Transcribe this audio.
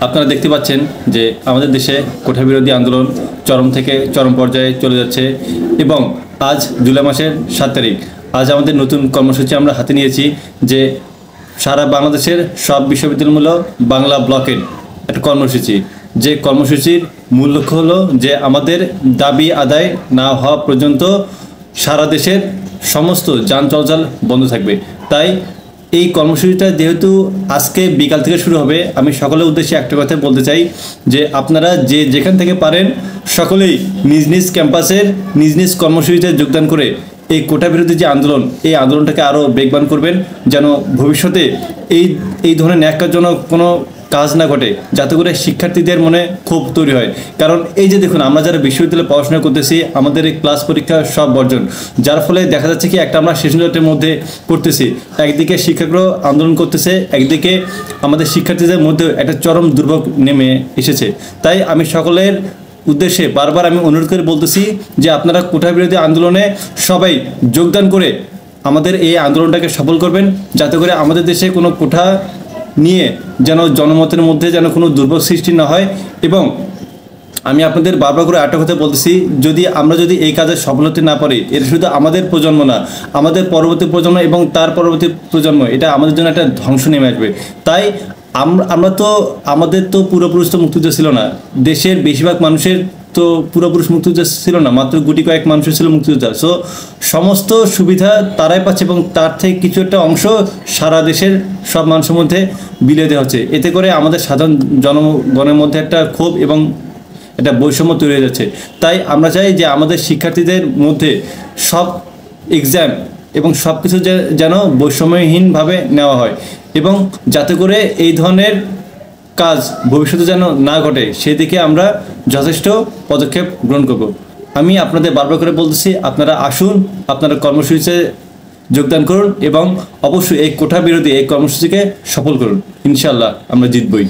আপনারা দেখতে পাচ্ছেন যে আমাদের দেশে কোটা বিরোধী আন্দোলন চরম থেকে চরম পর্যায়ে চলে যাচ্ছে এবং আজ জুলাই মাসের 7 তারিখ আজ আমাদের নতুন কর্মসূচি আমরা হাতে নিয়েছি যে সারা বাংলাদেশের সব বিশ্ববিদ্যালয়মূলক বাংলা ব্লকের একটা কর্মসূচি, যে কর্মসূচির মূল লক্ষ্য হলো যে আমাদের দাবি আদায় না হওয়া পর্যন্ত সারা দেশের সমস্ত যান চলাচল বন্ধ থাকবে। তাই এই কর্মসূচিটা যেহেতু আজকে বিকাল থেকে শুরু হবে, আমি সকলের উদ্দেশ্যে একটা কথা বলতে চাই যে আপনারা যে যেখান থেকে পারেন সকলেই নিজ নিজ ক্যাম্পাসের নিজ নিজ কর্মসূচিতে যোগদান করে এই কোটা বিরোধী যে আন্দোলন, এই আন্দোলনটাকে আরও বেগবান করবেন, যেন ভবিষ্যতে এই ধরনের ন্যাক্কারজনক কোনো কাজ না ঘটে, যাতে করে শিক্ষার্থীদের মনে ক্ষোভ তৈরি হয়। কারণ এই যে দেখুন, আমরা যারা বিশ্ববিদ্যালয়ে পড়াশোনা করতেছি, আমাদের এই ক্লাস পরীক্ষা সব বর্জন, যার ফলে দেখা যাচ্ছে কি একটা আমরা সেশনজটের মধ্যে করতেছি। একদিকে শিক্ষকরা আন্দোলন করতেছে, একদিকে আমাদের শিক্ষার্থীদের মধ্যে একটা চরম দুর্ভোগ নেমে এসেছে। তাই আমি সকলের উদ্দেশ্যে বারবার আমি অনুরোধ করে বলতেছি যে আপনারা কোটা বিরোধী আন্দোলনে সবাই যোগদান করে আমাদের এই আন্দোলনটাকে সফল করবেন, যাতে করে আমাদের দেশে কোনো কোটা নিয়ে যেন জনমতের মধ্যে যেন কোনো দুর্ভোগ সৃষ্টি না হয়। এবং আমি আপনাদের বারবার করে একটা কথা বলতেছি, আমরা যদি এই কাজে সফল হতে না পারি, এটা শুধু আমাদের প্রজন্ম না, আমাদের পরবর্তী প্রজন্ম এবং তার পরবর্তী প্রজন্ম, এটা আমাদের জন্য একটা ধ্বংস নেমে আসবে। তাই আমাদের তো পূর্বপুরুষ তো মুক্তিযুদ্ধ ছিল না, দেশের বেশিরভাগ মানুষের তো পূর্বপুরুষ মুক্তিযোদ্ধা ছিল না, মাত্র গুটি কয়েক মানুষের ছিল মুক্তিযোদ্ধা। সো সমস্ত সুবিধা তারাই পাচ্ছে এবং তার থেকে কিছু একটা অংশ সারা দেশের সব মানুষের মধ্যে বিলিয়ে দেওয়া হচ্ছে। এতে করে আমাদের সাধারণ জনগণের মধ্যে একটা ক্ষোভ এবং একটা বৈষম্য তৈরি হয়ে যাচ্ছে। তাই আমরা চাই যে আমাদের শিক্ষার্থীদের মধ্যে সব এক্সাম এবং সব কিছু যেন বৈষম্যহীনভাবে নেওয়া হয় এবং যাতে করে এই ধরনের কাজ ভবিষ্যতে যেন না ঘটে, সেদিকে আমরা যথেষ্ট পদক্ষেপ গ্রহণ করব। আমি আপনাদের বারবার করে বলতেছি, আপনারা আসুন, আপনারা কর্মসূচিতে যোগদান করুন এবং অবশ্যই এই কোটা বিরোধী এই কর্মসূচিকে সফল করুন। ইনশাআল্লাহ আমরা জিতবই।